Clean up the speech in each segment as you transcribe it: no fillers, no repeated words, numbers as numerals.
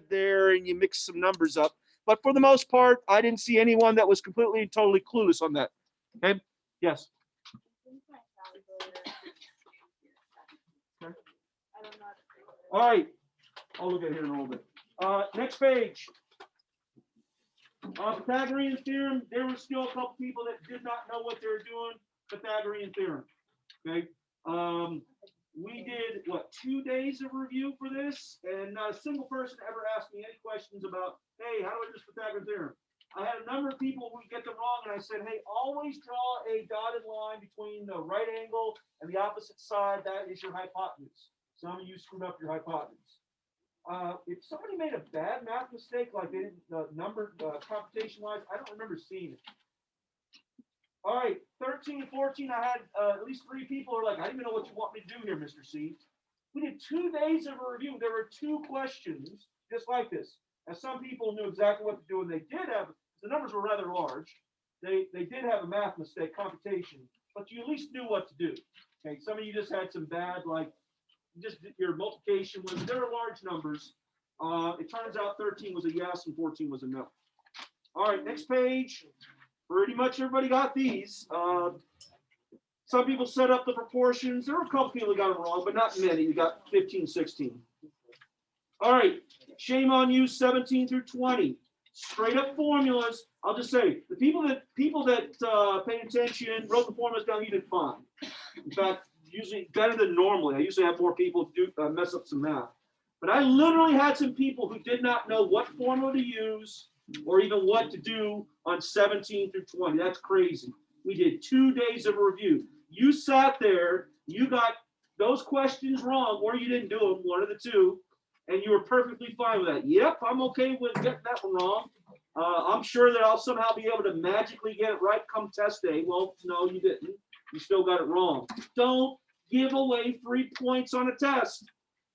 there and you mix some numbers up. But for the most part, I didn't see anyone that was completely and totally clueless on that. Okay? Yes. Okay. All right. I'll look at it here in a little bit. Next page. Pythagorean Theorem. There were still a couple people that did not know what they were doing. Pythagorean Theorem. Okay. We did, 2 days of review for this, and not a single person ever asked me any questions about, hey, how do I do this Pythagorean Theorem? I had a number of people who get them wrong, and I said, hey, always draw a dotted line between the right angle and the opposite side. That is your hypotenuse. Some of you screwed up your hypotenuse. If somebody made a bad math mistake, like they didn't number computation-wise, I don't remember seeing it. All right, 13 and 14, I had at least 3 people who are like, I don't even know what you want me to do here, Mr. C. We did 2 days of a review. There were 2 questions just like this. Now, some people knew exactly what to do, and they did have, the numbers were rather large. They did have a math mistake, computation, but you at least knew what to do. Okay, some of you just had some bad, like, just your multiplication was, there were large numbers. It turns out 13 was a yes and 14 was a no. All right, next page. Pretty much everybody got these. Some people set up the proportions. There were a couple people that got them wrong, but not many. You got 15, 16. All right, shame on you, 17 through 20. Straight up formulas. I'll just say, the people that paid attention, wrote the formulas down, you did fine. In fact, usually better than normally. I usually have more people do mess up some math. But I literally had some people who did not know what formula to use or even what to do on 17 through 20. That's crazy. We did 2 days of review. You sat there, you got those questions wrong, or you didn't do them, one of the two, and you were perfectly fine with that. Yep, I'm okay with getting that one wrong. I'm sure that I'll somehow be able to magically get it right come test day. Well, no, you didn't. You still got it wrong. Don't give away 3 points on a test.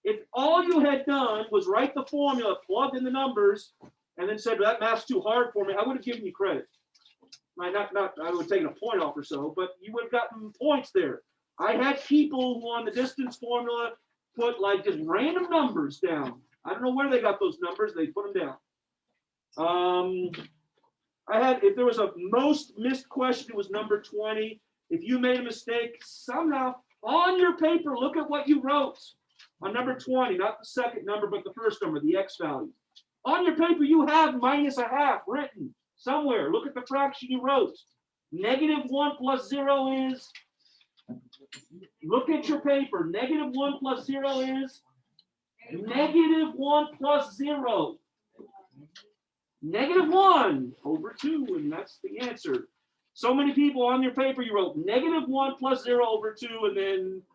If all you had done was write the formula, plugged in the numbers, and then said, that math's too hard for me, I would have given you credit. I would have taken a point off or so, but you would have gotten points there. I had people who on the distance formula put like just random numbers down. I don't know where they got those numbers, they put them down. If there was a most missed question, it was number 20. If you made a mistake, somehow on your paper, look at what you wrote on number 20, not the second number, but the first number, the x value. On your paper, you have -1/2 written somewhere. Look at the fraction you wrote. -1 plus 0 is, look at your paper. -1 plus 0 is -1 plus 0. -1 over 2, and that's the answer. So many people on your paper, you wrote -1 plus 0 over 2, and then,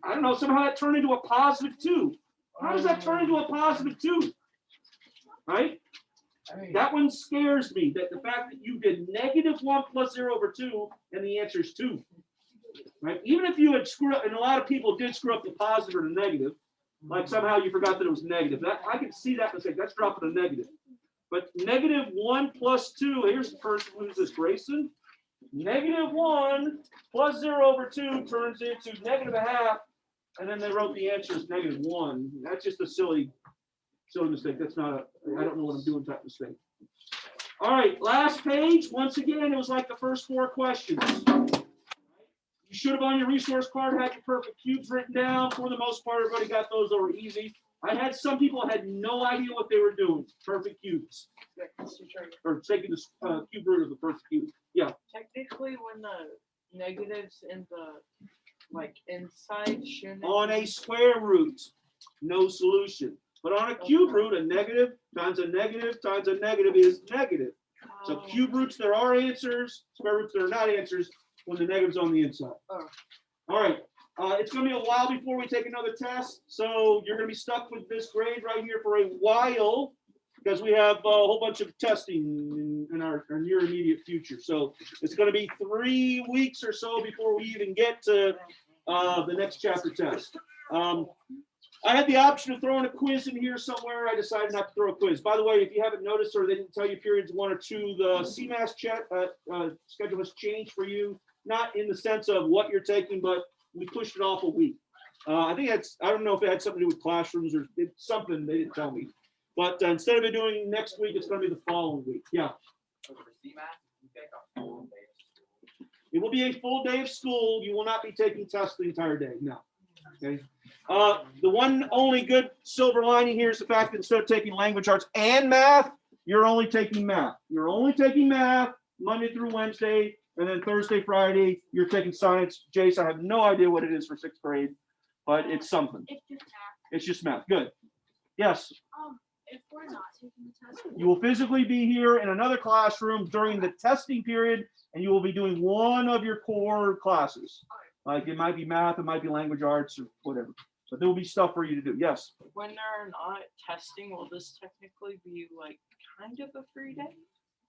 I don't know, somehow that turned into a +2. How does that turn into a +2? Right? That one scares me, that the fact that you did -1 plus 0 over 2, and the answer is 2. Right? Even if you had screwed up, and a lot of people did screw up the positive or the negative, like somehow you forgot that it was negative. I can see that mistake. That's dropping a negative. But -1 plus 2, here's the person who's this, Grayson. -1 plus 0 over 2 turns into -1/2, and then they wrote the answer as -1. That's just a silly mistake. That's not I don't know what I'm doing type mistake. All right, last page. Once again, it was like the first 4 questions. You should have on your resource card had your perfect cubes written down. For the most part, everybody got those. They were easy. I had some people who had no idea what they were doing. Perfect cubes. Or taking the cube root of the first cube. Yeah. Technically, when the negatives in the inside shouldn't. On a square root, no solution. But on a cube root, a negative times a negative times a negative is negative. So cube roots, there are answers. Square roots, there are not answers when the negative's on the inside. Oh. All right. It's going to be a while before we take another test. So you're going to be stuck with this grade right here for a while because we have a whole bunch of testing in our near immediate future. So it's going to be 3 weeks or so before we even get to the next chapter test. I had the option of throwing a quiz in here somewhere. I decided not to throw a quiz. By the way, if you haven't noticed or they didn't tell you periods 1 or 2, the CMAS schedule has changed for you. Not in the sense of what you're taking, but we pushed it off a week. I think I don't know if it had something to do with classrooms or something. They didn't tell me. But instead of it doing next week, it's going to be the following week. Yeah. It will be a full day of school. You will not be taking tests the entire day. No. Okay. The one only good silver lining here is the fact that instead of taking language arts and math, you're only taking math. You're only taking math Monday through Wednesday, and then Thursday, Friday, you're taking science. Jace, I have no idea what it is for 6th grade, but it's something. It's just math. It's just math. Good. Yes. If we're not taking the test, You will physically be here in another classroom during the testing period, and you will be doing one of your core classes. Like it might be math, it might be language arts, or whatever. But there will be stuff for you to do. Yes. When they're not testing, will this technically be like kind of a free day?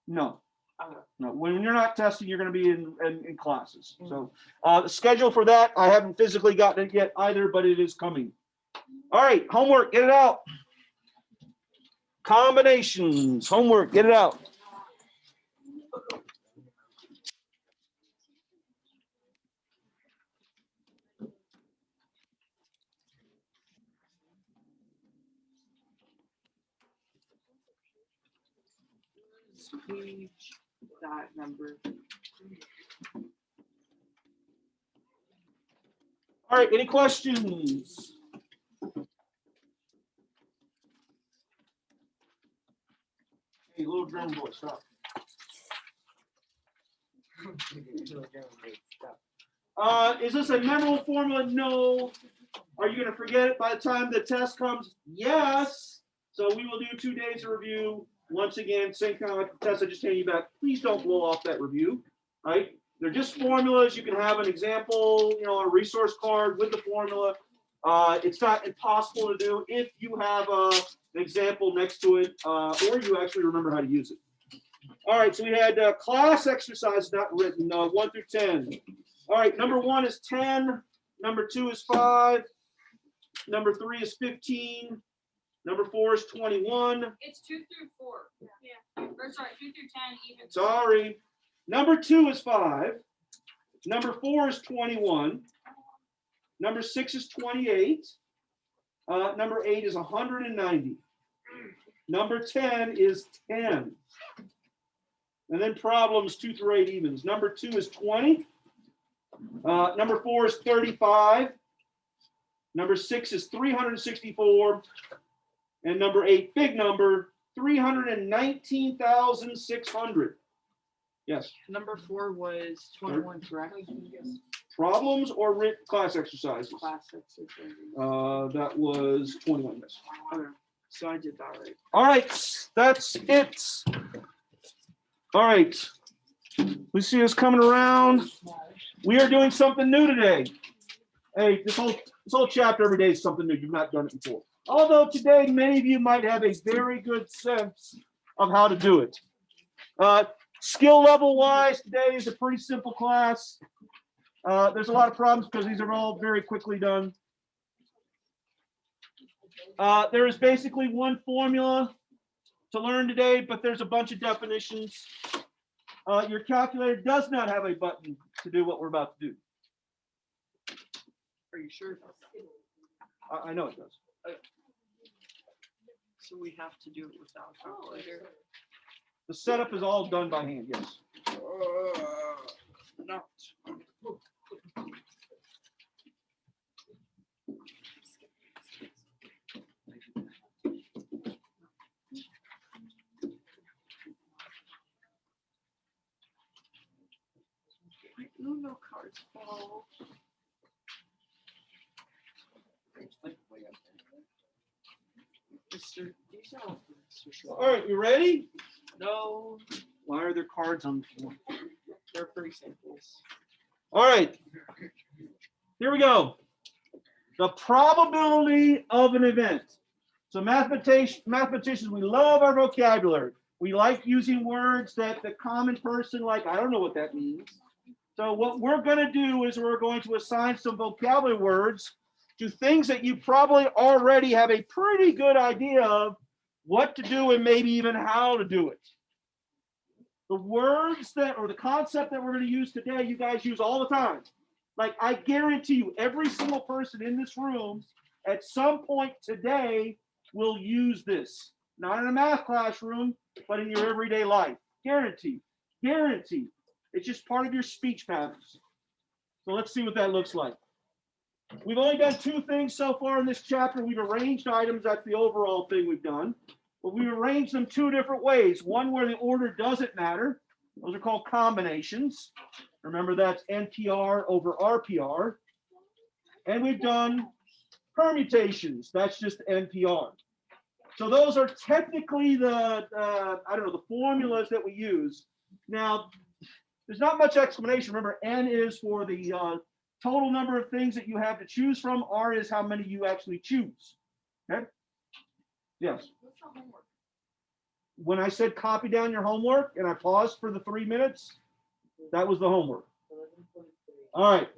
No. Okay. No. When you're not testing, you're going to be in classes. So the schedule for that, I haven't physically gotten it yet either, but it is coming. All right, homework, get it out. Combinations, homework, get it out. Page that number. All right, any questions? Hey, little drum boy, stop. Is this a memorable formula? No. Are you going to forget it by the time the test comes? Yes. So we will do 2 days of review. Once again, same kind of like the test I just handed you back. Please don't blow off that review. Right? They're just formulas. You can have an example, a resource card with the formula. It's not impossible to do if you have an example next to it, or you actually remember how to use it. All right, so we had class exercise not written, 1 through 10. All right, number 1 is 10. Number 2 is 5. Number 3 is 15. Number 4 is 21. it's 2 through 4. Yeah. Or sorry, 2 through 10 even. Sorry. Number 2 is 5. Number 4 is 21. Number 6 is 28. Number 8 is 190. Number 10 is 10. And then problems 2 through 8 evens. Number 2 is 20. Number 4 is 35. Number 6 is 364. And number 8, big number, 319,600. Yes. Number 4 was 21, correct? Problems or class exercises? Class exercise. That was 21. Yes. Okay. So I did that right. All right, that's it. All right. We see us coming around. We are doing something new today. Hey, this whole chapter every day is something new. You've not done it before. Although today, many of you might have a very good sense of how to do it. Skill level wise, today is a pretty simple class. There's a lot of problems because these are all very quickly done. There is basically one formula to learn today, but there's a bunch of definitions. Your calculator does not have a button to do what we're about to do. Are you sure? I know it does. So we have to do it without a calculator. The setup is all done by hand, yes. No. No cards fall. Mr. These are all Mr. Shaw. All right, you ready? No, Why are there cards on the floor? they're free samples. All right, here we go. The probability of an event. So mathematicians, we love our vocabulary. We like using words that the common person, like, I don't know what that means. So what we're going to do is we're going to assign some vocabulary words to things that you probably already have a pretty good idea of what to do and maybe even how to do it. The words or the concept that we're going to use today, you guys use all the time. Like, I guarantee you, every single person in this room at some point today will use this. Not in a math classroom, but in your everyday life. Guaranteed. Guaranteed. It's just part of your speech patterns. So let's see what that looks like. We've only done 2 things so far in this chapter. We've arranged items. That's the overall thing we've done. But we've arranged them 2 different ways. One where the order doesn't matter. Those are called combinations. Remember, that's NPR over RPR. And we've done permutations. That's just NPR. So those are technically the formulas that we use. Now, there's not much explanation. Remember, N is for the total number of things that you have to choose from. R is how many you actually choose. Okay? Yes. What's the homework? When I said copy down your homework and I paused for the 3 minutes, that was the homework. All right.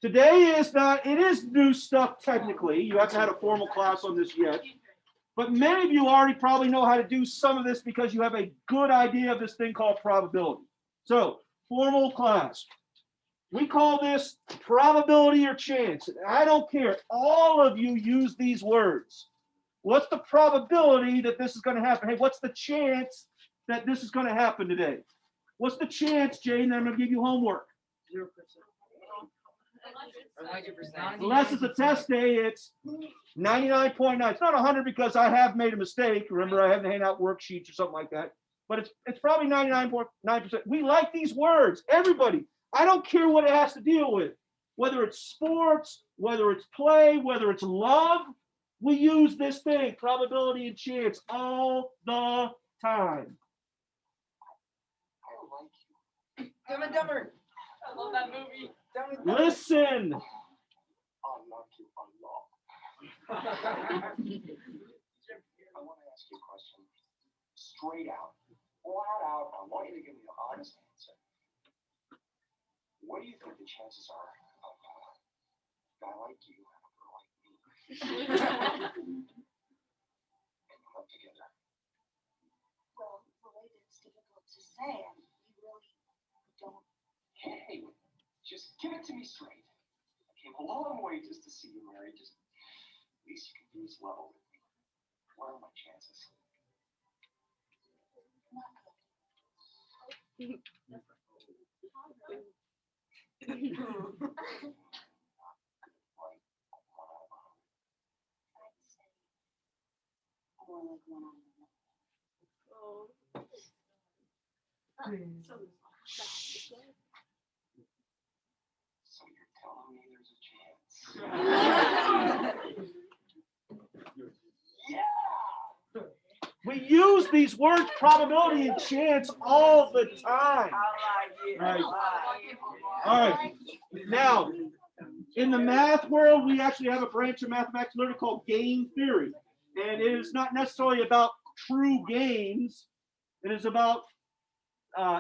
Today is not, it is new stuff technically. You haven't had a formal class on this yet. But many of you already probably know how to do some of this because you have a good idea of this thing called probability. So, formal class. We call this probability or chance. I don't care. All of you use these words. What's the probability that this is going to happen? Hey, what's the chance that this is going to happen today? What's the chance, Jane, that I'm going to give you homework? 0%. Unless it's a test day, it's 99.9. It's not 100 because I have made a mistake. Remember, I haven't handed out worksheets or something like that. But it's probably 99.9%. We like these words. Everybody. I don't care what it has to deal with. Whether it's sports, whether it's play, whether it's love, we use this thing, probability and chance, all the time. Dumb and Dumber. I love that movie. Dumb and Dumber. Listen. I want to ask you a question. Straight out, flat out, I want you to give me an honest answer. What do you think the chances are of a guy like you and a girl like me ending up together? Well, related is difficult to say, and you really don't. Hey, just give it to me straight. I came a long way just to see you married. Just at least you can be as level with me. What are my chances? More like one on So you're telling me there's a chance? Yeah! We use these words, probability and chance, all the time. I like it. Right. I All right. Now, in the math world, we actually have a branch of mathematics learning called game theory. And it is not necessarily about true games. It is about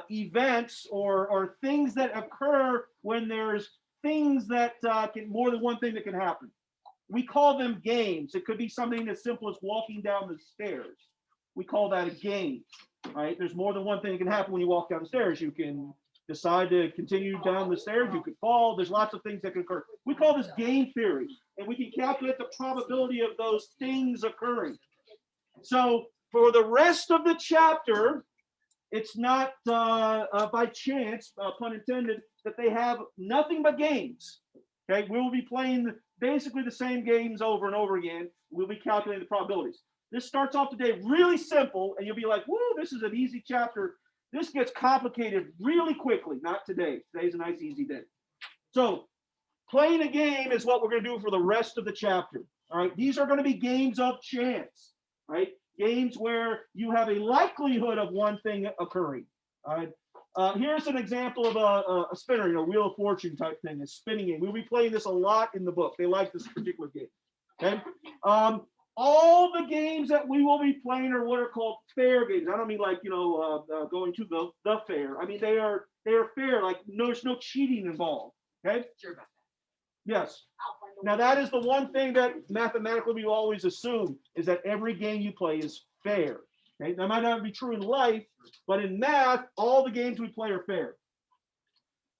events or things that occur when there's things that more than one thing that can happen. We call them games. It could be something as simple as walking down the stairs. We call that a game, right? There's more than one thing that can happen when you walk down the stairs. You can decide to continue down the stairs. You could fall. There's lots of things that can occur. We call this game theory, and we can calculate the probability of those things occurring. So for the rest of the chapter, it's not by chance, pun intended, that they have nothing but games. Okay, we'll be playing basically the same games over and over again. We'll be calculating the probabilities. This starts off today really simple, and you'll be like, woo, this is an easy chapter. This gets complicated really quickly. Not today. Today's a nice, easy day. So playing a game is what we're going to do for the rest of the chapter. All right, these are going to be games of chance, right? Games where you have a likelihood of one thing occurring. All right. Here's an example of a spinner, Wheel of Fortune type thing, a spinning game. We'll be playing this a lot in the book. They like this particular game. Okay. All the games that we will be playing are what are called fair games. I don't mean like going to the fair. I mean they are fair. Like there's no cheating involved. Okay. Sure about Yes. Now that is the one thing that mathematically we always assume is that every game you play is fair. Okay. That might not be true in life, but in math, all the games we play are fair.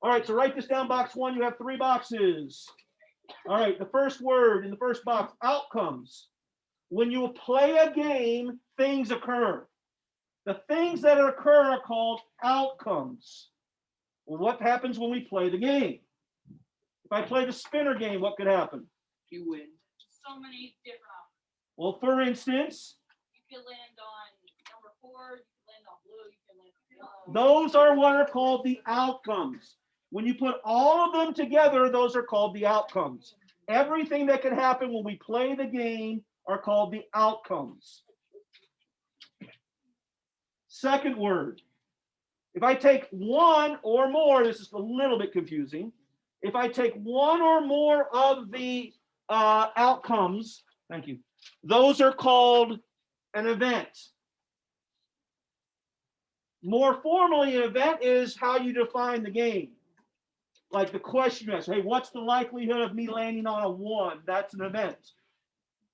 All right. So write this down. Box 1. You have 3 boxes. All right. The first word in the first box: outcomes. When you play a game, things occur. The things that occur are called outcomes. Well, what happens when we play the game? If I play the spinner game, what could happen? You win. So many different options. Well, for instance, You could land on number 4, you could land on blue, you could land on yellow. those are what are called the outcomes. When you put all of them together, those are called the outcomes. Everything that can happen when we play the game are called the outcomes. Second word. If I take one or more, this is a little bit confusing. If I take one or more of the outcomes, thank you, those are called an event. More formally, an event is how you define the game. Like the question is, hey, what's the likelihood of me landing on a 1? That's an event.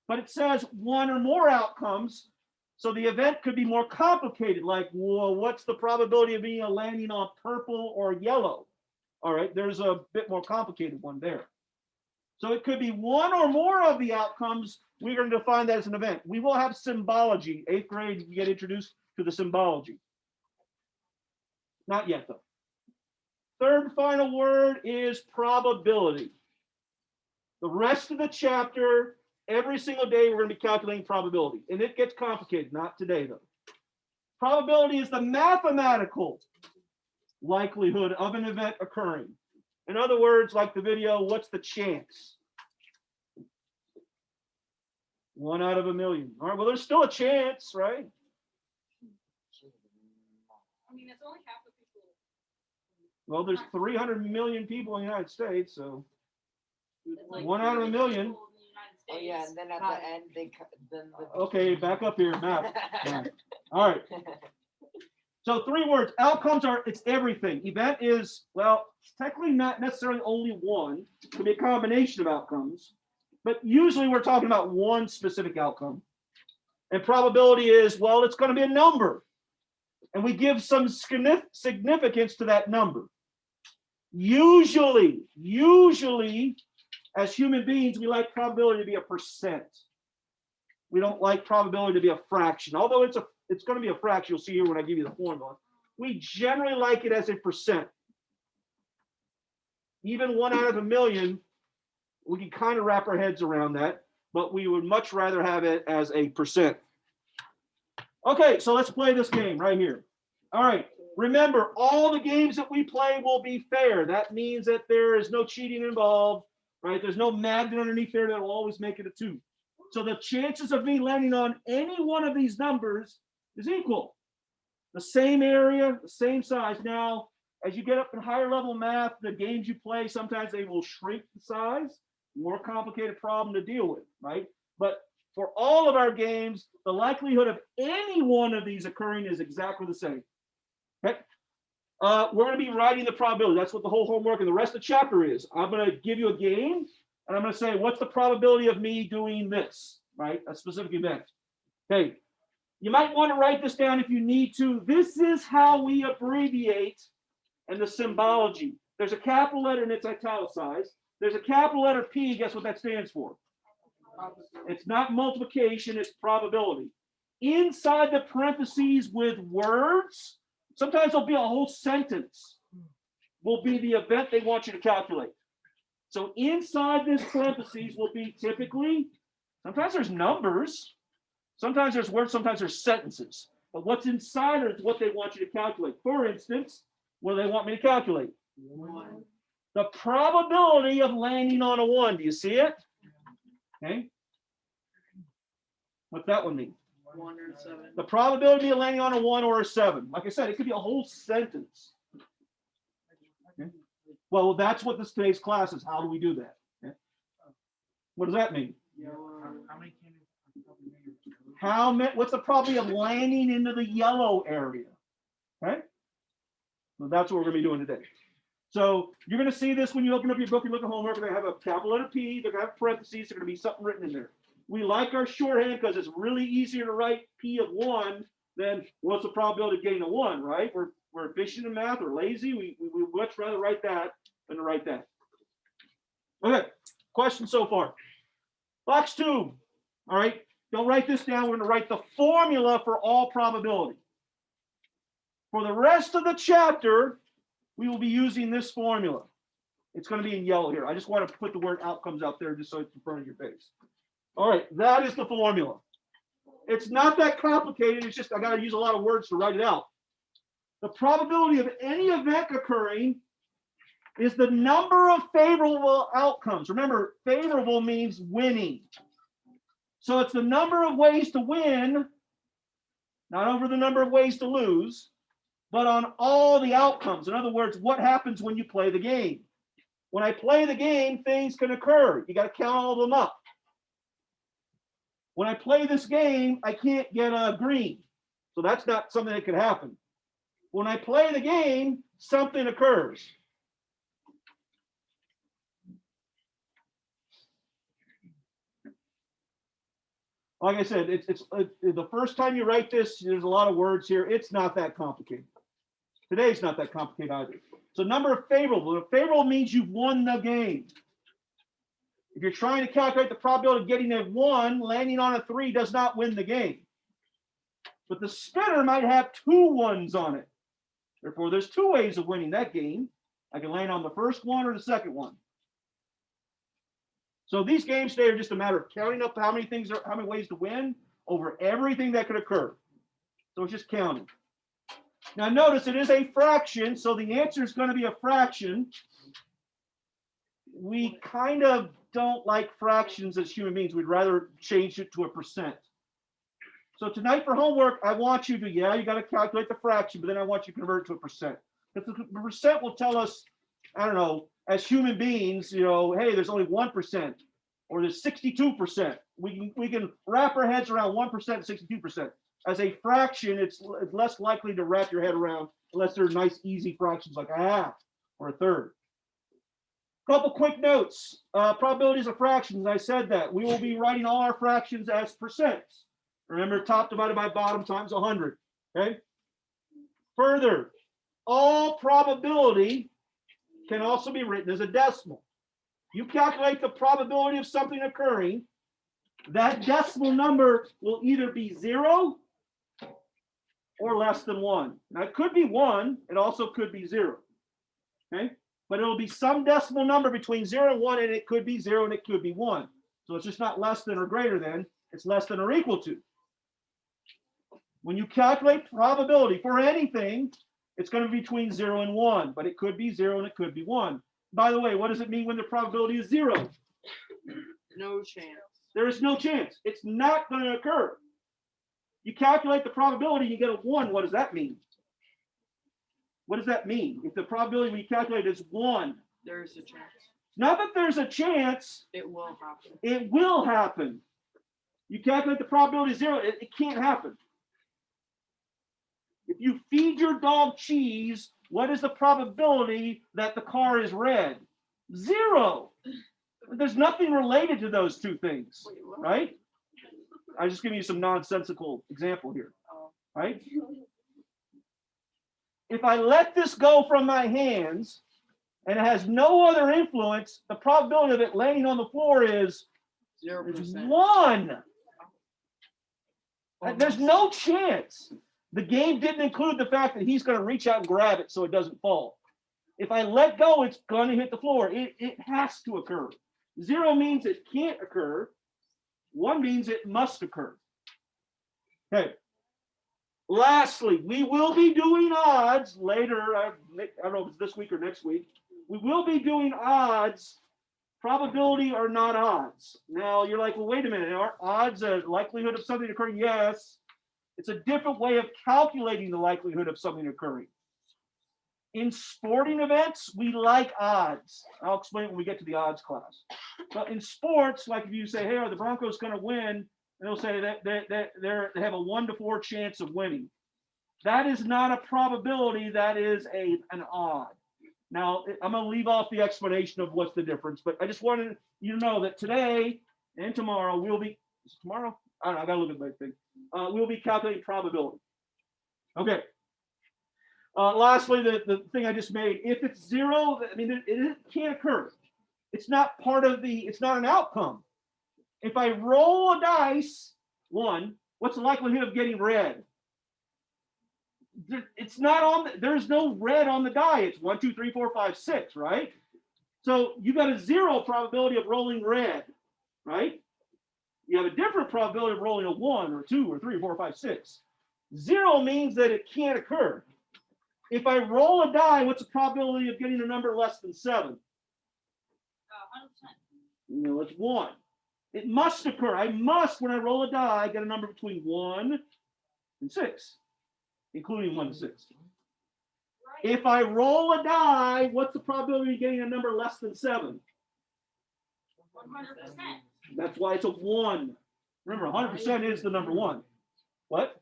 But it says one or more outcomes. So the event could be more complicated, like, well, what's the probability of me landing on purple or yellow? All right, there's a bit more complicated one there. So it could be one or more of the outcomes. We're going to define that as an event. We will have symbology. 8th grade, you get introduced to the symbology. Not yet, though. Third final word is probability. The rest of the chapter, every single day, we're going to be calculating probability. And it gets complicated, not today, though. Probability is the mathematical likelihood of an event occurring. In other words, like the video, what's the chance? 1 out of a million. All right, well, there's still a chance, right? I mean, it's only half the people. Well, there's 300 million people in the United States, so It's like 1 out of a 3 million. people in the United Oh yeah, States. and then at the end then the Okay, back up here, math. All right. So 3 words. Outcomes are, it's everything. Event is, well, it's technically not necessarily only one. It could be a combination of outcomes. But usually we're talking about one specific outcome. And probability is, well, it's going to be a number. And we give some significance to that number. Usually, as human beings, we like probability to be a percent. We don't like probability to be a fraction. Although it's going to be a fraction, you'll see here when I give you the formula. We generally like it as a percent. Even 1 out of a million, we can kind of wrap our heads around that, but we would much rather have it as a percent. Okay, so let's play this game right here. All right, remember, all the games that we play will be fair. That means that there is no cheating involved, right? There's no magnet underneath there that will always make it a 2. So the chances of me landing on any one of these numbers is equal. The same area, the same size. Now, as you get up in higher level math, the games you play, sometimes they will shrink the size. More complicated problem to deal with, right? But for all of our games, the likelihood of any one of these occurring is exactly the same. Okay? We're going to be writing the probability. That's what the whole homework and the rest of the chapter is. I'm going to give you a game, and I'm going to say, what's the probability of me doing this, right? A specific event. Okay. You might want to write this down if you need to. This is how we abbreviate and the symbology. There's a capital letter and it's italicized. There's a capital letter P. Guess what that stands for? It's not multiplication, it's probability. Inside the parentheses with words, sometimes there'll be a whole sentence, will be the event they want you to calculate. So inside this parentheses will be typically, sometimes there's numbers, sometimes there's words, sometimes there's sentences. But what's inside is what they want you to calculate. For instance, what do they want me to calculate? 1. The probability of landing on a 1. Do you see it? Okay. What's that one mean? 1 or 7. The probability of landing on a 1 or a 7. Like I said, it could be a whole sentence. Okay. Well, that's what today's class is. How do we do that? Okay. What does that mean? How many? What's the probability of landing into the yellow area? Right. So that's what we're going to be doing today. So you're going to see this when you open up your book and look at homework. They're going to have a capital letter P. They're going to have parentheses. There's going to be something written in there. We like our shorthand because it's really easier to write P of 1 than what's the probability of getting a 1, right? We're efficient in math. We're lazy. We much rather write that than to write that. Okay. Question so far. Box 2. All right. Don't write this down. We're going to write the formula for all probability. For the rest of the chapter, we will be using this formula. It's going to be in yellow here. I just want to put the word outcomes out there just so it's in front of your face. All right, that is the formula. It's not that complicated. It's just I got to use a lot of words to write it out. The probability of any event occurring is the number of favorable outcomes. Remember, favorable means winning. So it's the number of ways to win, not over the number of ways to lose, but on all the outcomes. In other words, what happens when you play the game? When I play the game, things can occur. You got to count all of them up. When I play this game, I can't get a green. So that's not something that could happen. When I play the game, something occurs. Like I said, it's the first time you write this, there's a lot of words here. It's not that complicated. Today's not that complicated either. So number of favorable. A favorable means you've won the game. If you're trying to calculate the probability of getting a 1, landing on a 3 does not win the game. But the spinner might have 2 1s on it. Therefore, there's 2 ways of winning that game. I can land on the first one or the second one. So these games today are just a matter of counting up how many ways to win over everything that could occur. So it's just counting. Now notice it is a fraction, so the answer is going to be a fraction. We kind of don't like fractions as human beings. We'd rather change it to a percent. So tonight for homework, I want you to, you got to calculate the fraction, but then I want you to convert it to a percent. Because the percent will tell us, I don't know, as human beings, hey, there's only 1%, or there's 62%. We can wrap our heads around 1% and 62%. As a fraction, it's less likely to wrap your head around unless they're nice, easy fractions like a half or a third. Couple quick notes. Probabilities of fractions, I said that. We will be writing all our fractions as percents. Remember, top divided by bottom times 100, okay? Further, all probability can also be written as a decimal. You calculate the probability of something occurring, that decimal number will either be 0 or less than 1. Now, it could be 1. It also could be 0, okay? But it'll be some decimal number between 0 and 1, and it could be 0 and it could be 1. So it's just not less than or greater than. It's less than or equal to. When you calculate probability for anything, it's going to be between 0 and 1, but it could be 0 and it could be 1. By the way, what does it mean when the probability is 0? No chance. There is no chance. It's not going to occur. You calculate the probability, you get a 1. What does that mean? What does that mean? If the probability when you calculate is 1, There's a chance. not that there's a chance, It will happen. it will happen. You calculate the probability 0, it can't happen. If you feed your dog cheese, what is the probability that the car is red? 0. There's nothing related to those two things, Wait, what? right? I'm just giving you some nonsensical example here, Oh. right? If I let this go from my hands and it has no other influence, the probability of it landing on the floor is 0%. 1. There's no chance. The game didn't include the fact that he's going to reach out and grab it so it doesn't fall. If I let go, it's going to hit the floor. It has to occur. 0 means it can't occur. 1 means it must occur. Okay. Lastly, we will be doing odds later. I don't know if it's this week or next week. We will be doing odds. Probability or not odds. Now, you're like, well, wait a minute. Are odds a likelihood of something occurring? Yes. It's a different way of calculating the likelihood of something occurring. In sporting events, we like odds. I'll explain when we get to the odds class. But in sports, like if you say, hey, are the Broncos going to win? And they'll say that they have a 1 to 4 chance of winning. That is not a probability. That is an odd. Now, I'm going to leave off the explanation of what's the difference, but I just wanted you to know that today and tomorrow we'll be, is it tomorrow? I don't know, I got to look at my thing. We'll be calculating probability. Okay. Lastly, the thing I just made, if it's 0, I mean, it can't occur. It's not part of it's not an outcome. If I roll a dice 1. What's the likelihood of getting red? It's not on, there's no red on the die. It's 1, 2, 3, 4, 5, 6, right? So you got a 0 probability of rolling red, right? You have a different probability of rolling a 1 or 2 or 3 or 4 or 5, 6. 0 means that it can't occur. If I roll a die, what's the probability of getting a number less than 7? 100%. No, it's 1. It must occur. I must, when I roll a die, get a number between 1 and 6, including 1 to 6. Right. If I roll a die, what's the probability of getting a number less than 7? 100%. That's why it's a 1. Remember, 100% is the number 1. What?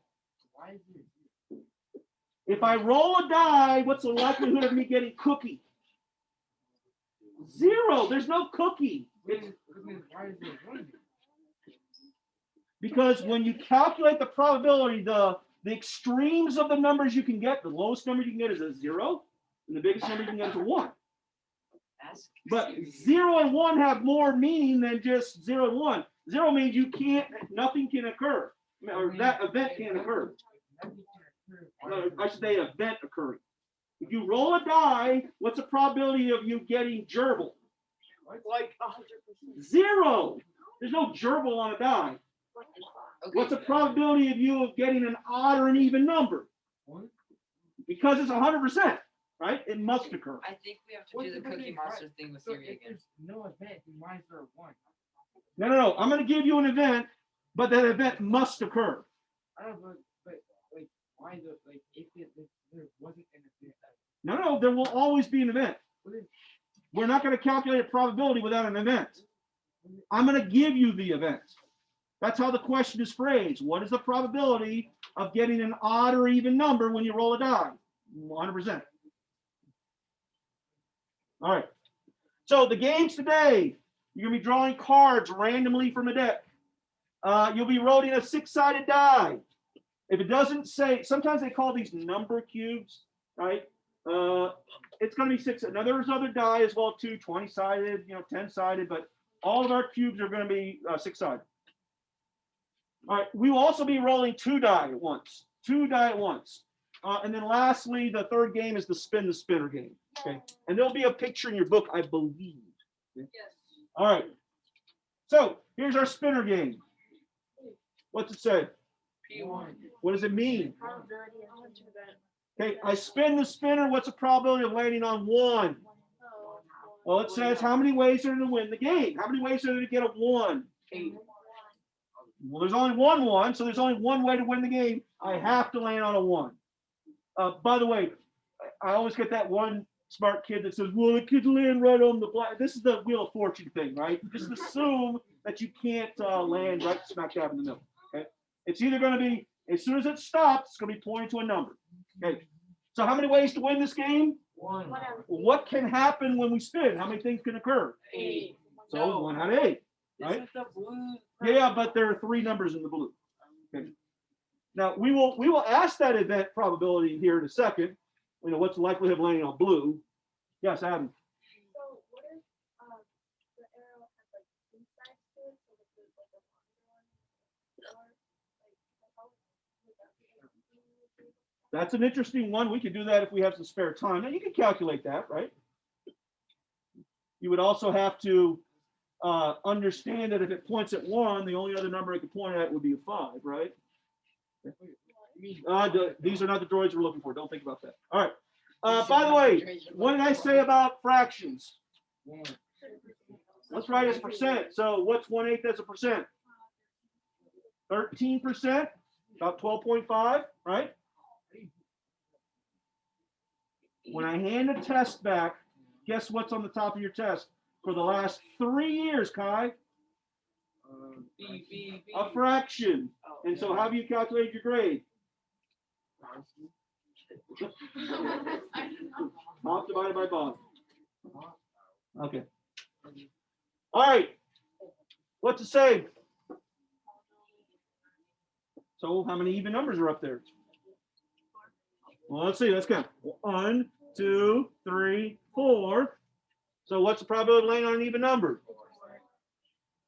If I roll a die, what's the likelihood of me getting cookie? 0. There's no cookie. Because when you calculate the probability, the extremes of the numbers you can get, the lowest number you can get is a 0, and the biggest number you can get is a 1. But 0 and 1 have more meaning than just 0 and 1. 0 means you can't, nothing can occur, or that event can't occur. I should say event occurring. If you roll a die, what's the probability of you getting gerbil? Like 100%. 0. There's no gerbil on a die. What's the probability of you of getting an odd or an even number? Because it's 100%, right? It must occur. I think we have to do the Cookie Monster thing with theory again. No event, then why is there a 1? No. I'm going to give you an event, but that event must occur. I don't know, but like, why the like if there wasn't an event? No. There will always be an event. What is- We're not going to calculate a probability without an event. I'm going to give you the event. That's how the question is phrased. What is the probability of getting an odd or even number when you roll a die? 100%. All right. So the games today, you're going to be drawing cards randomly from a deck. You'll be rolling a 6-sided die. If it doesn't say, sometimes they call these number cubes, right? It's going to be 6. Now there's other die as well too, 20-sided, 10-sided, but all of our cubes are going to be 6-sided. All right, we will also be rolling 2 die at once. 2 die at once. And then lastly, the third game is the spin the spinner game. Okay, and there'll be a picture in your book, I believe. Okay? Yes. All right. So here's our spinner game. What's it say? P1. What does it mean? Probability of 100%. Okay, I spin the spinner. What's the probability of landing on 1? Well, it says how many ways are there to win the game? How many ways are there to get a 1? 8. Well, there's only one 1, so there's only one way to win the game. I have to land on a 1. By the way, I always get that one smart kid that says, well, it could land right on the black. This is the Wheel of Fortune thing, right? Just assume that you can't land right smack dab in the middle. Okay, it's either going to be, as soon as it stops, it's going to be pointing to a number. Okay, so how many ways to win this game? 1. What can happen when we spin? How many things can occur? 8. So 1 out of 8, right? Isn't the blue? Yeah, but there are 3 numbers in the blue. Okay. Now we will ask that event probability here in a second. What's the likelihood of landing on blue? Yes, Adam. So what if the arrow has like 2 sides to it, so that there's like a longer one, or like how would that be? That's an interesting one. We could do that if we have some spare time. Now you can calculate that, right? You would also have to understand that if it points at 1, the only other number it could point at would be a 5, right? These are not the droids we're looking for. Don't think about that. All right. By the way, what did I say about fractions? 1. Let's write as percent. So what's 1/8 as a percent? 13%, about 12.5, right? When I hand a test back, guess what's on the top of your test for the last 3 years, Kai? B. A fraction. And so how do you calculate your grade? Top divided by bottom. Okay. All right. What's it say? So how many even numbers are up there? Well, let's see. Let's count. 1, 2, 3, 4. So what's the probability of landing on an even number?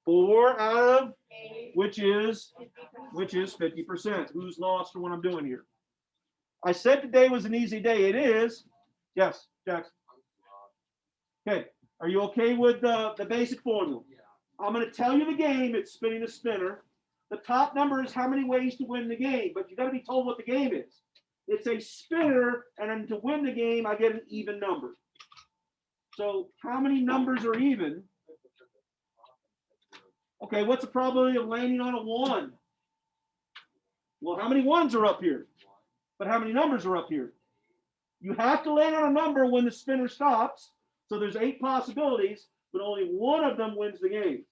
4 out of, which is 50%. Who's lost for what I'm doing here? I said today was an easy day. It is. Yes, Jackson. Okay. Are you okay with the basic formula? I'm going to tell you the game. It's spinning a spinner. The top number is how many ways to win the game, but you got to be told what the game is. It's a spinner, and then to win the game, I get an even number. So how many numbers are even? Okay, what's the probability of landing on a 1? Well, how many ones are up here? But how many numbers are up here? You have to land on a number when the spinner stops. So there's 8 possibilities, but only one of them wins the game.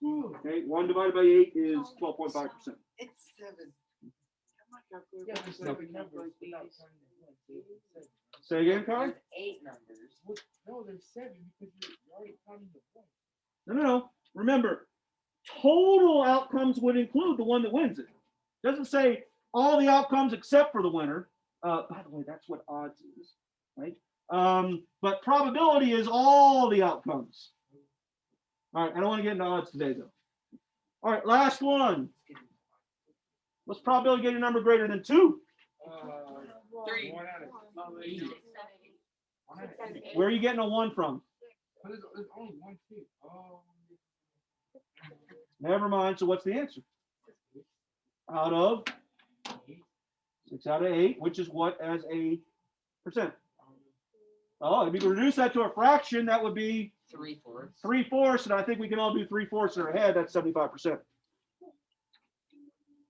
Okay, 1 divided by 8 is 12.5%. It's 7. Yeah, there's 7 numbers. Without counting the 1, so it's 7. Say again, Kai? There's 8 numbers. Well, no, there's 7 because you're already counting the 1. No. Remember, total outcomes would include the one that wins it. Doesn't say all the outcomes except for the winner. By the way, that's what odds is, right? But probability is all the outcomes. All right, I don't want to get into odds today, though. All right, last one. What's probability of getting a number greater than 2? 3. 1 out of 8. 1 out of 8. Where are you getting a 1 from? There's only 1, 2. Oh. Never mind. So what's the answer? Out of 6 out of 8, which is what as a percent? Oh, if you can reduce that to a fraction, that would be 3/4. 3/4, and I think we can all do 3/4 in our head. That's 75%.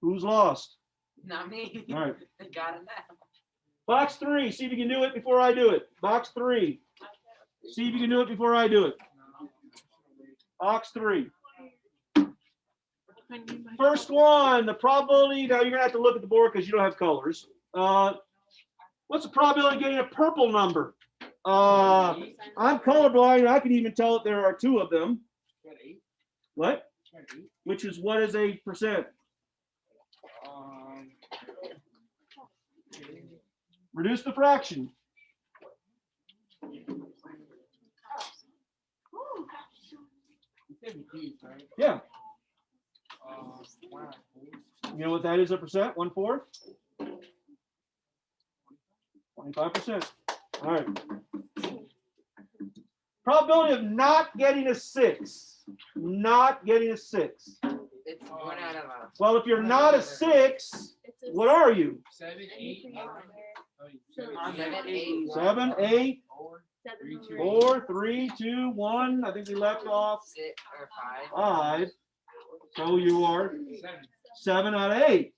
Who's lost? Not me. All right. Got it now. Box 3. See if you can do it before I do it. Box 3. See if you can do it before I do it. Box 3. First one, the probability. Now you're gonna have to look at the board because you don't have colors. What's the probability of getting a purple number? I'm colorblind. I can even tell that there are 2 of them. What, 8? What? 8? Which is what is a percent? Reduce the fraction. Yeah. 1 out of 4. You know what that is a percent? 1/4? 25%. All right. Probability of not getting a 6. Not getting a 6. It's 1 out of Well, if you're not a 6, what are you? 7, 8, 9. 7, 8. 7, 8, 4, 3, 2, 4, 3, 2, 1. I think we left off 6 or 5. 5. So you are 7. 7 out of 8.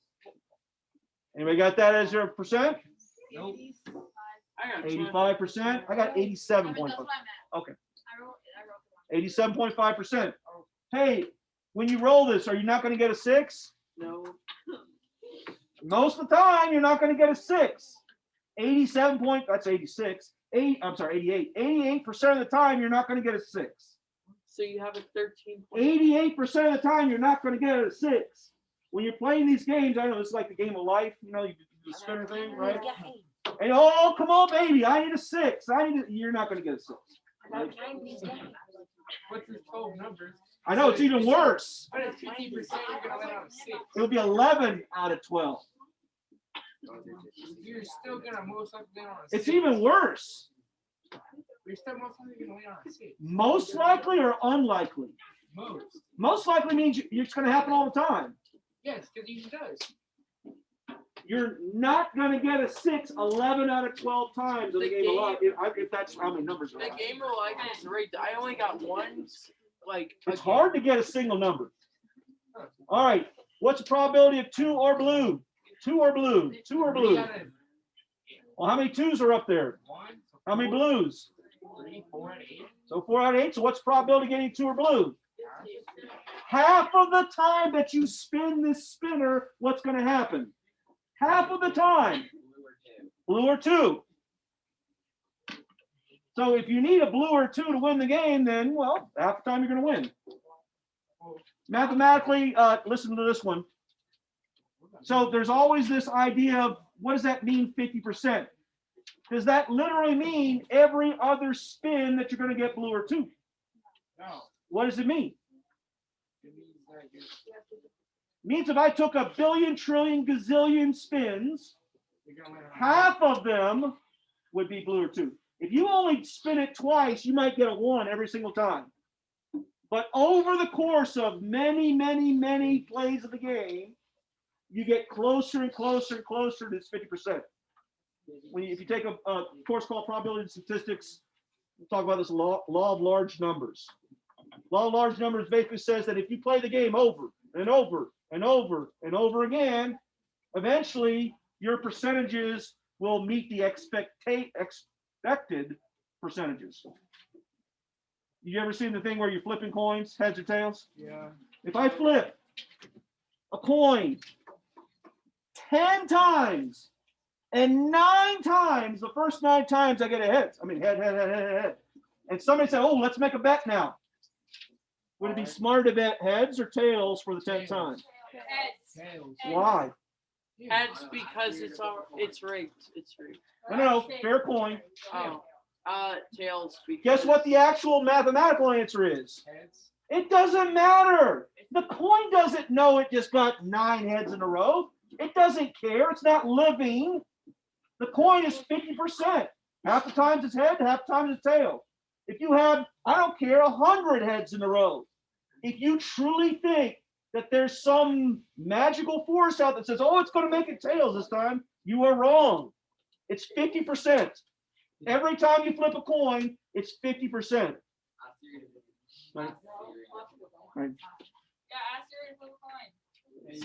Anybody got that as your percent? Nope. 85%. I got 87.5. Okay. 87.5%. Hey, when you roll this, are you not going to get a 6? No. Most of the time, you're not going to get a 6. 87 point, that's 86. 88. 88% of the time, you're not going to get a 6. So you have a 13. 88% of the time, you're not going to get a 6. When you're playing these games, I know it's like the game of life. You know, you do the spinner thing, right? And oh, come on, baby, I need a 6. You're not going to get a 6. Right? What's this 12 numbers? I know it's even worse. What is 50% you're gonna let out of 6? It'll be 11 out of 12. You're still gonna most likely land on a 6. It's even worse. You're still most likely gonna land on a 6. Most likely or unlikely? Most. Most likely means it's going to happen all the time. Yes, because it usually does. You're not going to get a 6 11 out of 12 times in the game of life. If that's how many numbers are. The game of life is right. I only got ones. Like It's hard to get a single number. All right. What's the probability of 2 or blue? 2 or blue? 2 or blue? Well, how many 2s are up there? 1, How many blues? 3, 4, and 8. So 4 out of 8. So what's the probability of getting 2 or blue? Half of the time that you spin this spinner, what's going to happen? Half of the time. Blue or 2. So if you need a blue or 2 to win the game, then, well, half the time you're going to win. Mathematically, listen to this one. So there's always this idea of what does that mean, 50%? Does that literally mean every other spin that you're going to get blue or 2? No. What does it mean? like this. Means if I took a billion, trillion, gazillion spins, You're gonna win on half of them would be blue or two. If you only spin it twice, you might get a 1 every single time. But over the course of many, many, many plays of the game, you get closer and closer and closer to this 50%. If you take a course called probability and statistics, we'll talk about this law of large numbers. Law of large numbers basically says that if you play the game over and over and over and over again, eventually your percentages will meet the expected percentages. You ever seen the thing where you're flipping coins, heads or tails? Yeah. If I flip a coin 10 times, and 9 times, the first 9 times I get a head. I mean, head. And somebody said, oh, let's make a bet now. Would it be smarter to bet heads or tails for the 10th time? Heads. Tails. Why? Heads because it's rigged. It's rigged. No, fair coin. Oh. Tails because. Guess what the actual mathematical answer is? Heads. It doesn't matter. The coin doesn't know it just got 9 heads in a row. It doesn't care. It's not living. The coin is 50%. Half the times it's head, half the times it's tail. If you have, I don't care, 100 heads in a row, if you truly think that there's some magical force out that says, oh, it's going to make it tails this time, you are wrong. It's 50%. Every time you flip a coin, it's 50%. Right? Right. Yeah, ask Siri to flip a coin.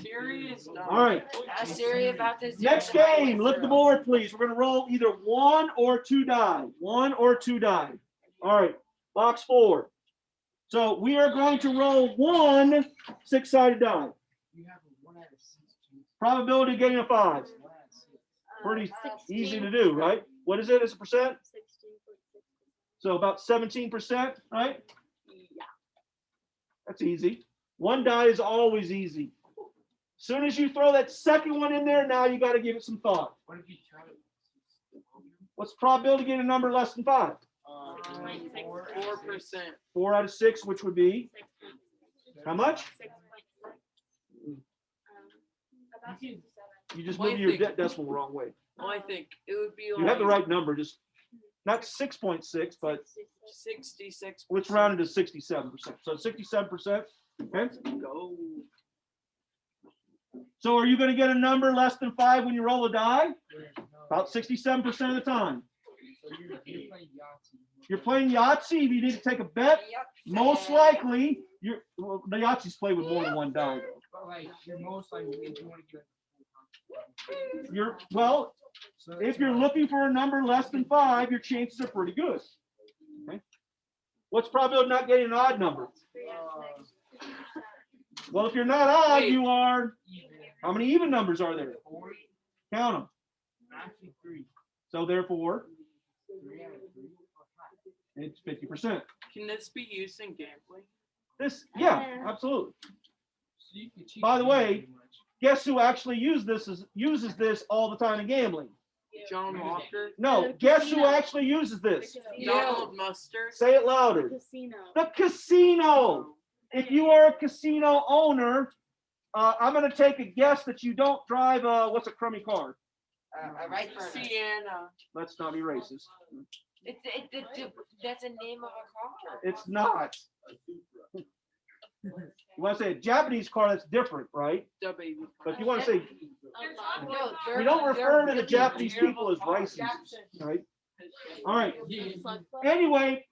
Siri is dumb. All right. Ask Siri about this. Next game, look at the board, please. We're going to roll either 1 or 2 die. 1 or 2 die. All right, box 4. So we are going to roll 1 6-sided die. You have a 1 out of 6 chance. Probability of getting a 5. 1 out of 6. Pretty easy to do, right? What is it as a percent? 16.6%. So about 17%, right? Yeah. That's easy. 1 die is always easy. As soon as you throw that second one in there, now you got to give it some thought. What if you try to? What's the probability of getting a number less than 5? 4%. 4 out of 6, which would be how much? 6.6. About 67. You just Well, moved I your think- decimal the wrong way. Well, I think it would be like You have the right number, just not 6.6, but 66. let's round it to 67%. So 67%. Okay. Go. So are you going to get a number less than 5 when you roll a die? About 67% of the time. So you're playing Yahtzee. You're playing Yahtzee. If you need to take a bet, most likely the Yahtzees play with more than 1 die. Though. But like, you're most likely if you want to get If you're looking for a number less than 5, your chances are pretty good. Okay. What's probability of not getting an odd number? 3 out of 6. Well, if you're not odd, Wait. you are. even How many even numbers are there? 4, Count them. actually 3. So therefore, 3 out of 3. it's 50%. Can this be used in gambling? Yeah, absolutely. So you can cheat By the the game way, pretty much. Guess who actually uses this all the time in gambling? John Walker. No, The guess who casino. actually uses this? Donald Mustard. Say it louder. Casino. The casino. If you are a casino owner, I'm going to take a guess that you don't drive what's a crummy car? A rice burner. Sienna. Let's not be racist. That's a name of a car. It's not. You want to say a Japanese car, that's different, right? The baby. But if you want to say, No, we don't refer to the really Japanese terrible people as cars. racists, right? All right. Slug club. Anyway,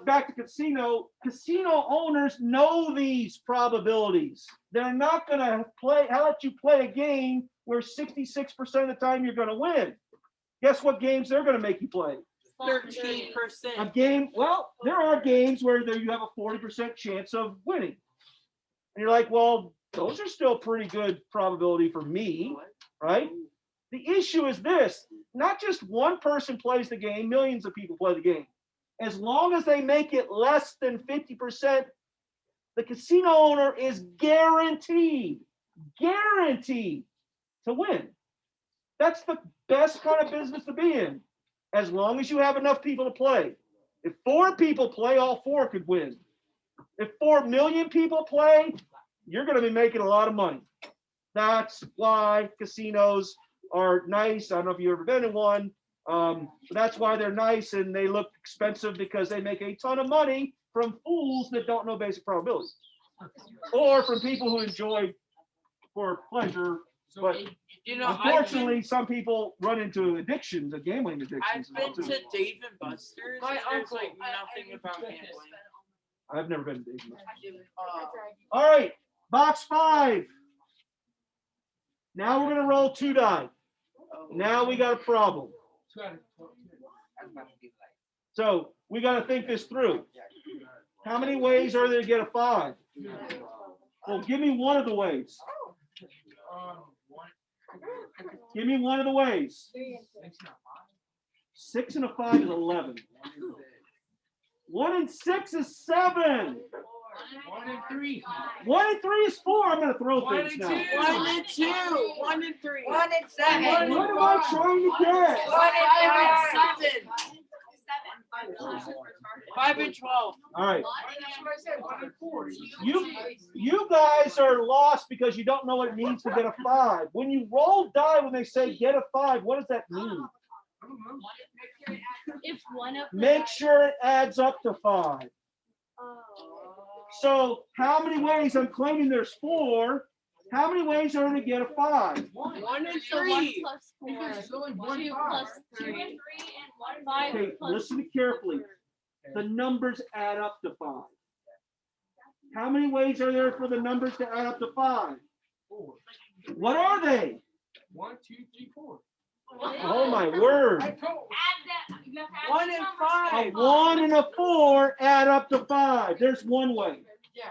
back to casino. Casino owners know these probabilities. They're not going to let you play a game where 66% of the time you're going to win. Guess what games they're going to make you play? 13%. A game, well, there are games where you have a 40% chance of winning. And you're like, well, those are still pretty good probability for me, right? The issue is this, not just one person plays the game, millions of people play the game. As long as they make it less than 50%, the casino owner is guaranteed to win. That's the best kind of business to be in, as long as you have enough people to play. If 4 people play, all 4 could win. If 4 million people play, you're going to be making a lot of money. That's why casinos are nice. I don't know if you've ever been in one. But that's why they're nice and they look expensive, because they make a ton of money from fools that don't know basic probability, or from people who enjoy for pleasure. So But it- You know, unfortunately, some people run into addictions, gambling I've addictions. been as well, to too. Dave and Buster's. My And there's uncle- like nothing about gambling. I've never been to Dave and Buster's. Uh, All right, box 5. Now we're going to roll 2 die. Now we got a problem. 2 out of 12. I'm about to be like, So we got to think this through. How many ways are there to get a 5? Well, give me one of the ways. one, Give me one of the ways. 6 not 6 and a 5 is 11. 1 and 6 is 7. 1 and 3. 1 and 3 is 4. I'm going to throw 1 things and now. 2. 1 and 2. 1 and 3. 1 and 7. What am I trying to get? 1 and 7. 7. 5 and 12. All right. That's what I said. 1 and 4. You guys are lost because you don't know what it means to get a 5. When you roll die, when they say get a 5, what does that mean? If one of the Make sure it adds up to 5. So how many ways? I'm claiming there's 4. How many ways are there to get a 5? 1 and so 1 3. plus 4, Because there's only 1 2 5. plus 3, 2 and 3, and 1 5 Okay, plus listen carefully. The numbers add up to 5. How many ways are there for the numbers to add up to 5? 4. What are they? 1, 2, 3, 4. Oh my word. I told. Add that. You have to add 1 the and numbers. 5. A 1 and a 4 add up to 5. There's one way. Yeah.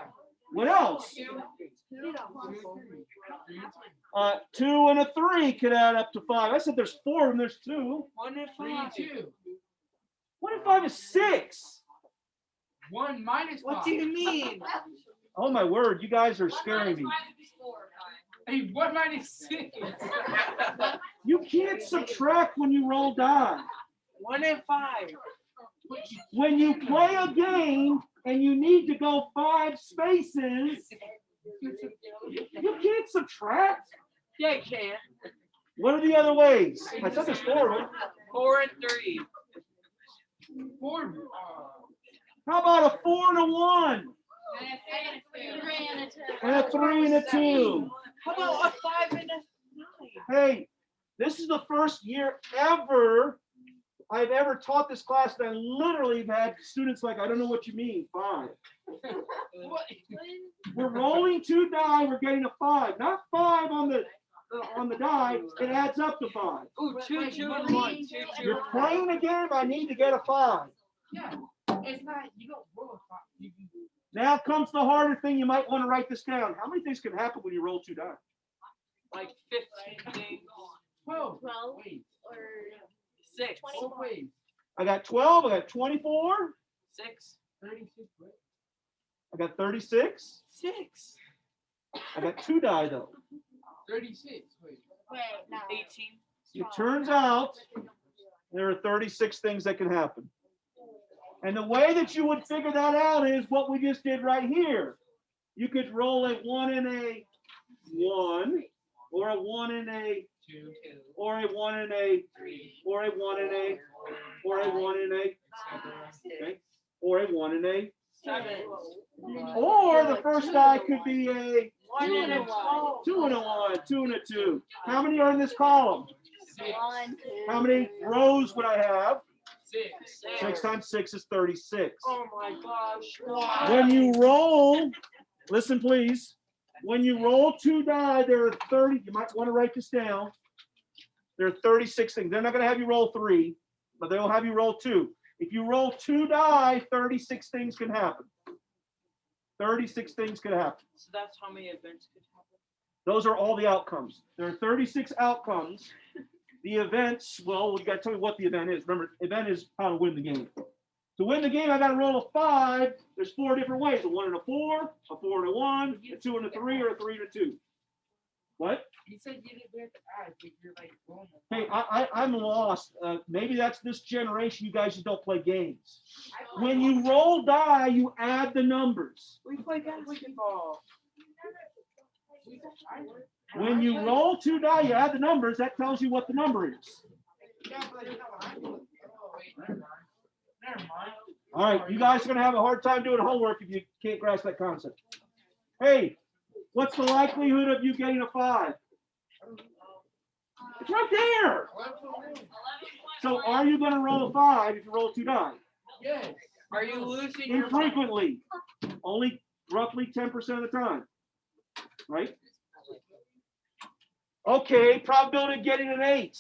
What else? 2, 3, 2 and a 3 could add up to 5. I said there's 4 and there's 2. 1 and 3, 5. 2. 1 and 5 is 6. 1 minus 5. What do you mean? Oh my word, you guys are scaring me. 1 minus 5 is 4. Hey, 1 minus 6. You can't subtract when you roll die. 1 and 5. When you play a game and you need to go 5 spaces, you can't subtract. Yeah, I can. What are the other ways? I said there's 4 of them. 4 and 3. 4. How about a 4 and a 1? And a 3 and a 2? How about a 5 and a 9? Hey, this is the first year ever I've ever taught this class, and I literally have had students like, I don't know what you mean, 5. What? We're rolling 2 die, we're getting a 5. Not 5 on the die, it adds up to 5. Ooh, 2, 2 and 1. 2, 2 You're and playing a game, I need to get a 5. Yeah. It's not, you don't roll a 5. You can do. Now comes the harder thing, you might want to write this down. How many things can happen when you roll 2 die? like 15 things. 12. 12 Wait. or 6. 4 ways. I got 12, I got 24, 6. 36 ways. I got 36. 6. I got 2 die though. 36 ways. wait, no. 18. It turns out there are 36 things that can happen. And the way that you would figure that out is what we just did right here. You could roll a 1 and a 1, or a 1 and a, 2, or a 1 and a, 3, or a 1 and a, or a 1 and a, 7, okay, or a 1 and a, 7. or the first die could be a 1 and a 12. 2 and a 1, 2 and a 2. How many are in this column? 6, 1, 2. How many rows would I have? 6. 6 times 6 is 36. Oh my gosh. When you roll, listen please, when you roll 2 die, there are 30, you might want to write this down. There are 36 things. They're not going to have you roll 3, but they'll have you roll 2. If you roll 2 die, 36 things can happen. 36 things could happen. So that's how many events could happen. Those are all the outcomes. There are 36 outcomes. The events, well, you got to tell me what the event is. Remember, event is how to win the game. To win the game, I got to roll a 5. There's 4 different ways: a 1 and a 4, a 4 and a 1, a 2 and a 3, or a 3 and a 2. What? You said you didn't have to add, but you're like rolling. Hey, I'm lost. Maybe that's this generation. You guys just don't play games. When you roll die, you add the numbers. We play basketball. When you roll 2 die, you add the numbers, that tells you what the number is. All right, you guys are gonna have a hard time doing homework if you can't grasp that concept. Hey, what's the likelihood of you getting a 5? It's right there. 11.1. So are you gonna roll a 5 if you roll 2 die? Yes. Are you losing your mind? Infrequently, only roughly 10% of the time, right? Okay, probability of getting an 8.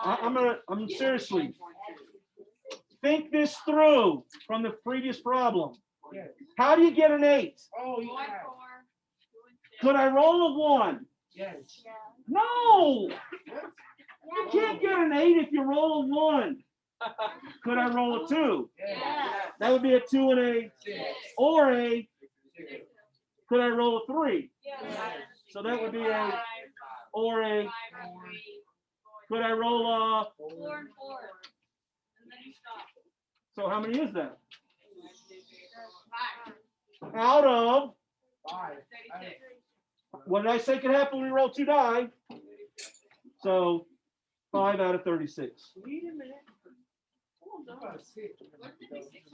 I'm seriously. Think this through from the previous problem. Yes. How do you get an 8? Oh, 1, yeah. 4, 2, and 6. Could I roll a 1? Yes. No! You can't get an 8 if you roll a 1. Could I roll a 2? Yes. That would be a 2 and a, 6. or a, could I roll a 3? Yes. So that would be a, or a, 5 and 3. could I roll a, 4 and 4. And then you stop. so how many is that? 5. Out of, 5. 36. what did I say could happen when we roll 2 die? So 5 out of 36. Wait a minute. About 6.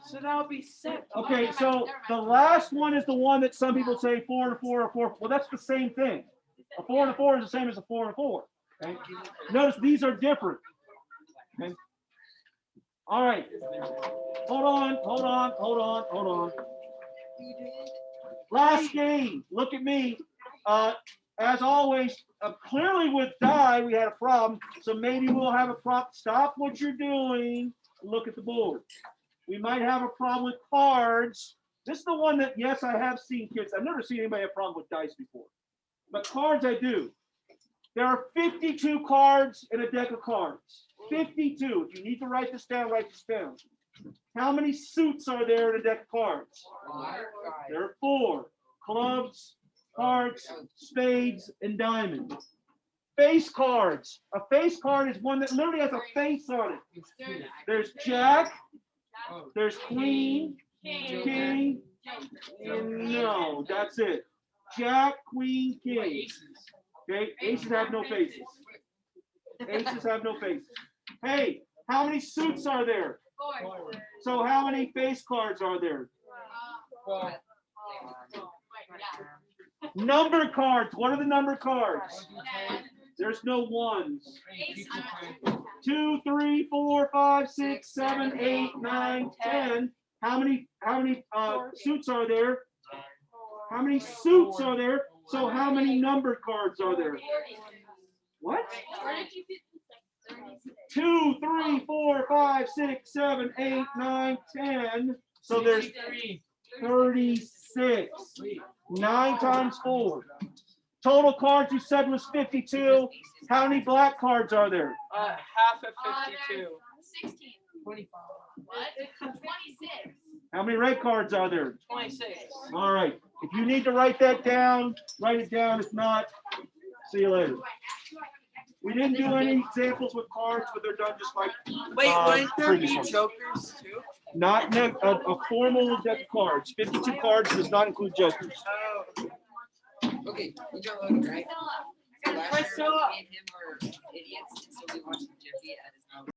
So that'll be 6. Okay, so the last one is the one that some people say 4 and a 4 or 4. Well, that's the same thing. A 4 and a 4 is the same as a 4 and a 4. Okay? Notice these are different. Okay. All right. Hold on. Last game. Look at me. As always, clearly with die, we had a problem. So maybe we'll have a problem. Stop what you're doing. Look at the board. We might have a problem with cards. This is the one that, yes, I have seen kids. I've never seen anybody have a problem with dice before. But cards, I do. There are 52 cards in a deck of cards. 52. If you need to write this down, write this down. How many suits are there in a deck of cards? 5. There are 4. Clubs, hearts, spades, and diamonds. Face cards. A face card is one that literally has a face on it. There's Jack, there's Queen, King, and no, that's it. Jack, Queen, King. Okay, aces have no faces. Aces have no faces. Hey, how many suits are there? 4. So how many face cards are there? 12. Number cards. What are the number cards? 10. There's no ones. 8. 2, 3, 4, 5, 6, 7, 8, 9, 10. How many suits are there? How many suits are there? So how many number cards are there? What? Where did you get the 36? 2, 3, 4, 5, 6, 7, 8, 9, 10. So there's 36. 9 times 4. Total cards you said was 52. How many black cards are there? Half of 52. 16. 25. What? 26. How many red cards are there? 26. All right. If you need to write that down, write it down. If not, see you later. We didn't do any examples with cards, but they're done just like Wait, wouldn't there be previous ones. jokers too? Not a formal deck of cards. 52 cards does not include jokers. Okay, you know Logan, right? So What's last year, up? me and him were idiots, and so we watched Jiffy at his